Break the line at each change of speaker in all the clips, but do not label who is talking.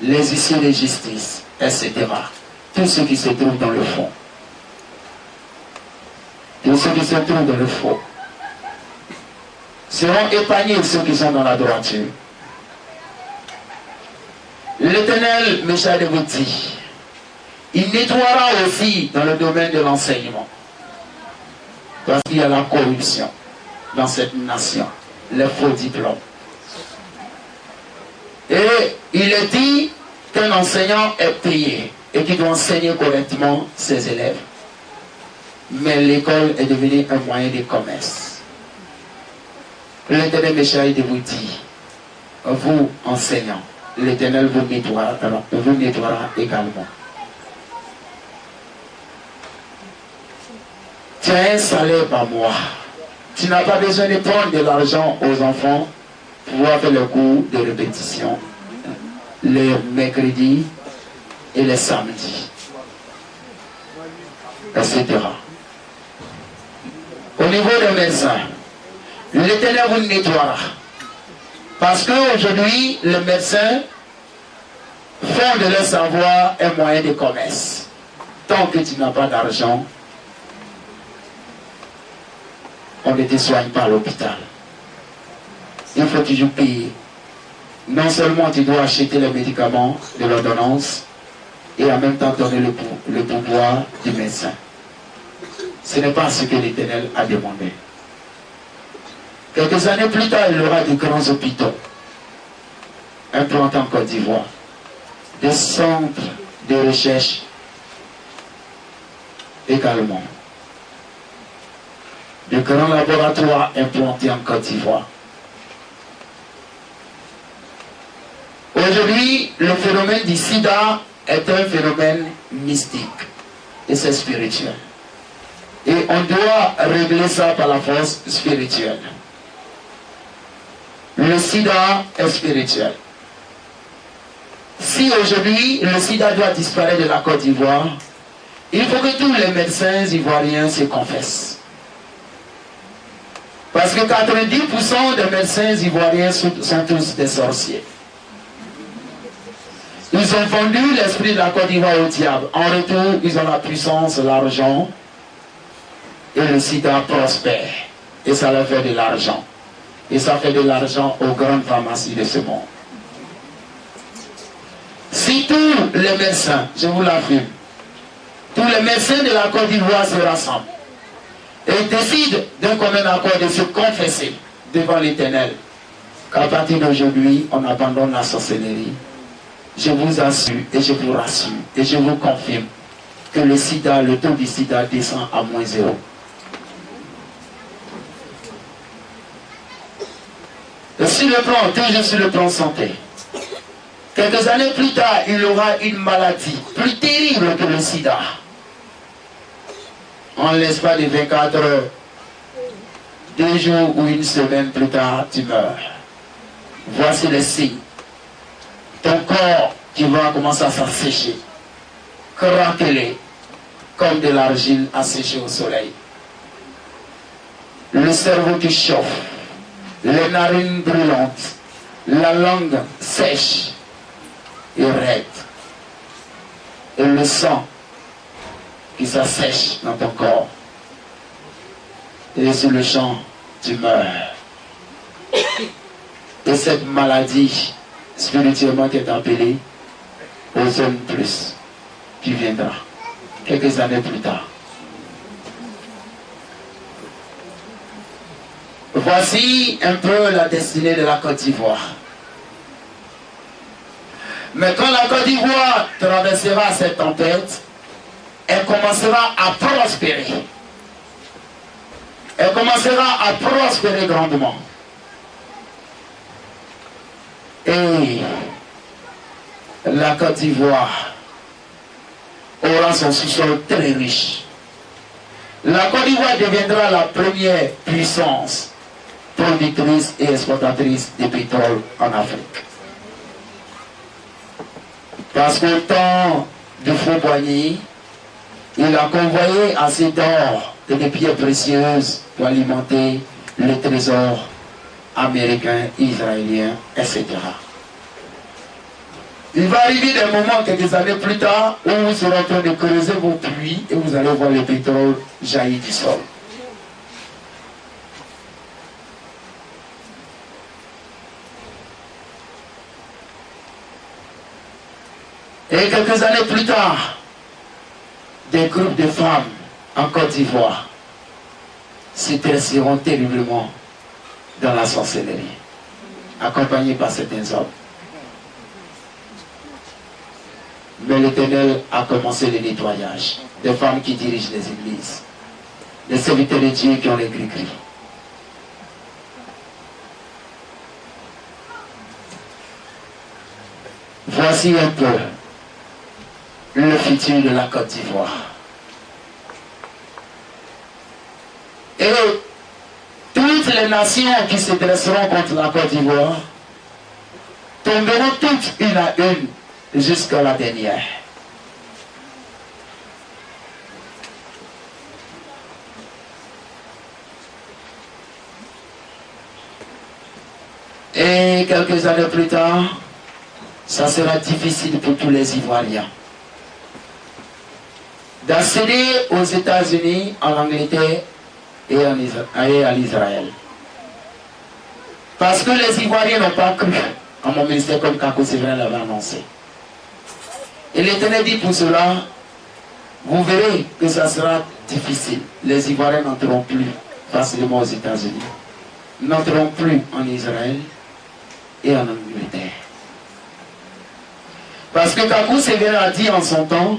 les huissiers de justice, etc. Tous ceux qui se trouvent dans le fond. Tous ceux qui se trouvent dans le faux seront épargnés ceux qui sont dans la droiture. L'Éternel me charge de vous dire, il nettoiera aussi dans le domaine de l'enseignement. Parce qu'il y a la corruption dans cette nation, les faux diplômes. Et il est dit qu'un enseignant est payé et qu'il doit enseigner correctement ses élèves. Mais l'école est devenue un moyen de commerce. L'Éternel me charge de vous dire, vous enseignants, l'Éternel vous nettoiera également. Tu as un salaire par mois. Tu n'as pas besoin de prendre de l'argent aux enfants pour pouvoir faire le cours de répétition les mercredis et les samedis, etc. Au niveau des médecins, l'Éternel vous nettoiera. Parce qu'aujourd'hui, les médecins font de leur savoir un moyen de commerce. Tant que tu n'as pas d'argent, on ne te soigne pas à l'hôpital. Il faut toujours payer. Non seulement tu dois acheter les médicaments de l'ordonnance et en même temps donner le pouvoir du médecin. Ce n'est pas ce que l'Éternel a demandé. Quelques années plus tard, il y aura de grands hôpitaux implantés en Côte d'Ivoire, des centres de recherche également, de grands laboratoires implantés en Côte d'Ivoire. Aujourd'hui, le phénomène du sida est un phénomène mystique et c'est spirituel. Et on doit régler ça par la force spirituelle. Le sida est spirituel. Si aujourd'hui le sida doit disparaître de la Côte d'Ivoire, il faut que tous les médecins ivoiriens se confessent. Parce que 90% des médecins ivoiriens sont tous des sorciers. Ils ont vendu l'esprit de la Côte d'Ivoire au diable. En retour, ils ont la puissance, l'argent, et le sida prospère. Et ça leur fait de l'argent. Et ça fait de l'argent aux grandes pharmacies de ce monde. Si tous les médecins, je vous l'affirme, tous les médecins de la Côte d'Ivoire se rassemblent et décident d'un commun accord de se confesser devant l'Éternel, qu'à partir d'aujourd'hui, on abandonne la sorcellerie, je vous assure et je vous rassure et je vous confirme que le sida, le taux du sida descend à -0. Et sur le plan, toujours sur le plan santé, quelques années plus tard, il y aura une maladie plus terrible que le sida. En l'espace de 24 heures, 2 jours ou une semaine plus tard, tu meurs. Voici les signes. Ton corps qui va commencer à s'assécher, craqueler, comme de l'argile asséchée au soleil. Le cerveau qui chauffe, les narines brûlantes, la langue sèche et raide, et le sang qui s'assèche dans ton corps. Et sur le champ, tu meurs. Et cette maladie spirituellement qui est appelée Ozone Plus, qui viendra quelques années plus tard. Voici un peu la destinée de la Côte d'Ivoire. Mais quand la Côte d'Ivoire traversera cette tempête, elle commencera à prospérer. Elle commencera à prospérer grandement. Et la Côte d'Ivoire aura son sous-sol très riche. La Côte d'Ivoire deviendra la première puissance productrice et exportatrice de pétrole en Afrique. Parce qu'au temps de Fauboigny, il a convoyé assez d'or et de pierres précieuses pour alimenter les trésors américains, israéliens, etc. Il va arriver des moments, quelques années plus tard, où vous serez en train de creuser vos puits et vous allez voir le pétrole jaillir du sol. Et quelques années plus tard, des groupes de femmes en Côte d'Ivoire s'intéressèront terriblement dans la sorcellerie, accompagnés par certains hommes. Mais l'Éternel a commencé le nettoyage des femmes qui dirigent les églises, des serviteurs de Dieu qui ont les gris-gris. Voici un peu le futur de la Côte d'Ivoire. Et toutes les nations qui se dresseront contre la Côte d'Ivoire tomberont toutes une à une jusqu'à la dernière. Et quelques années plus tard, ça sera difficile pour tous les Ivoiriens d'accéder aux États-Unis, en Angleterre et à l'Israël. Parce que les Ivoiriens n'ont pas cru en mon ministère comme Kako Séverin l'avait annoncé. Et l'Éternel dit pour cela, vous verrez que ça sera difficile. Les Ivoiriens n'entreront plus facilement aux États-Unis, n'entreront plus en Israël et en Angleterre. Parce que Kako Séverin a dit en son temps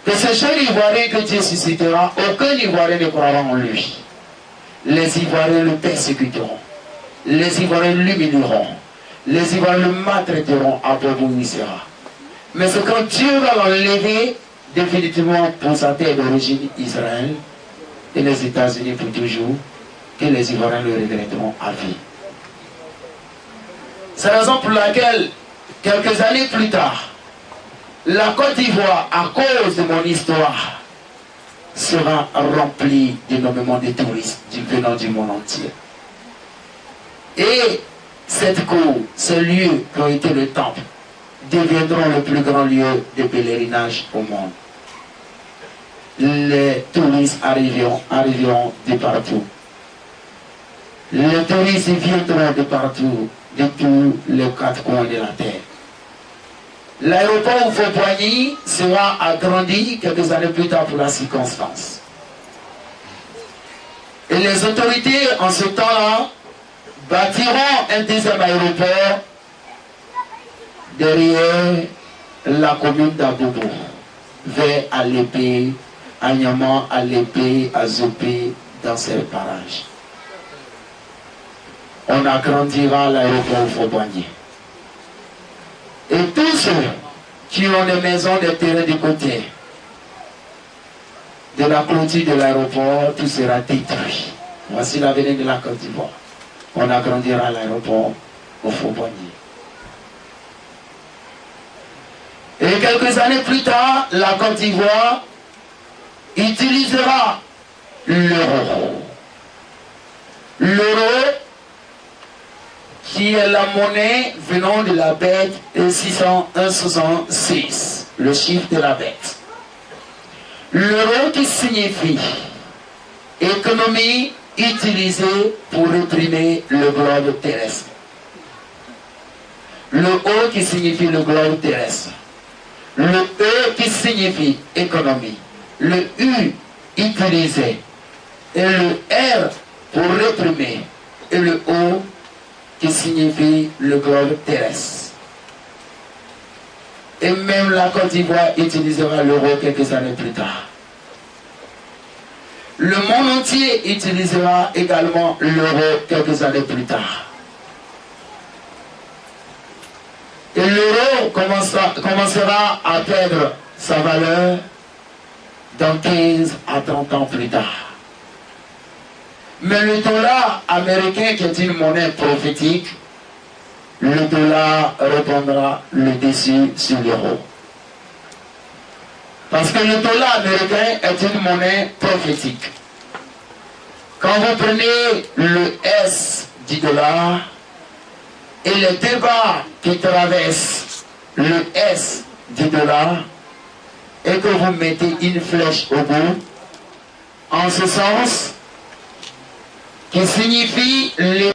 que ce jeune Ivoirien que Dieu suscitera, aucun Ivoirien ne croira en lui. Les Ivoiriens le persécuteront. Les Ivoiriens l'humilieront. Les Ivoiriens le maltraiteront à Bobo où il sera. Mais c'est quand Dieu va l'enlever définitivement pour sa terre d'origine, Israël, et les États-Unis pour toujours, que les Ivoiriens le regretteront à vie. C'est la raison pour laquelle, quelques années plus tard, la Côte d'Ivoire, à cause de mon histoire, sera remplie d'énormément de touristes venant du monde entier. Et cette cour, ces lieux qui ont été le temple, deviendront le plus grand lieu de pèlerinage au monde. Les touristes arriveront de partout. Les touristes viendront de partout, de tous les quatre coins de la terre. L'aéroport Houphouët-Boigny sera agrandi quelques années plus tard pour la circonstance. Et les autorités, en ce temps-là, bâtiront un deuxième aéroport derrière la commune d'Abobo, vers Alépé, à Niaman, Alépé, à Zopé, dans ces parages. On agrandira l'aéroport Houphouët-Boigny. Et tous ceux qui ont des maisons, des terrains de côté de la clôture de l'aéroport, tout sera détruit. Voici l'avenir de la Côte d'Ivoire. On agrandira l'aéroport Houphouët-Boigny. Et quelques années plus tard, la Côte d'Ivoire utilisera l'euro. L'euro qui est la monnaie venant de la bête 666, le chiffre de la bête. L'euro qui signifie économie utilisée pour réprimer le globe terrestre. Le O qui signifie le globe terrestre. Le E qui signifie économie. Le U utilisé. Et le R pour réprimer. Et le O qui signifie le globe terrestre. Et même la Côte d'Ivoire utilisera l'euro quelques années plus tard. Le monde entier utilisera également l'euro quelques années plus tard. Et l'euro commencera à perdre sa valeur dans 15 à 30 ans plus tard. Mais le dollar américain, qui est une monnaie prophétique, le dollar reprendra le dessus sur l'euro. Parce que le dollar américain est une monnaie prophétique. Quand vous prenez le S du dollar et les débats qui traversent le S du dollar et que vous mettez une flèche au bout, en ce sens, qui signifie les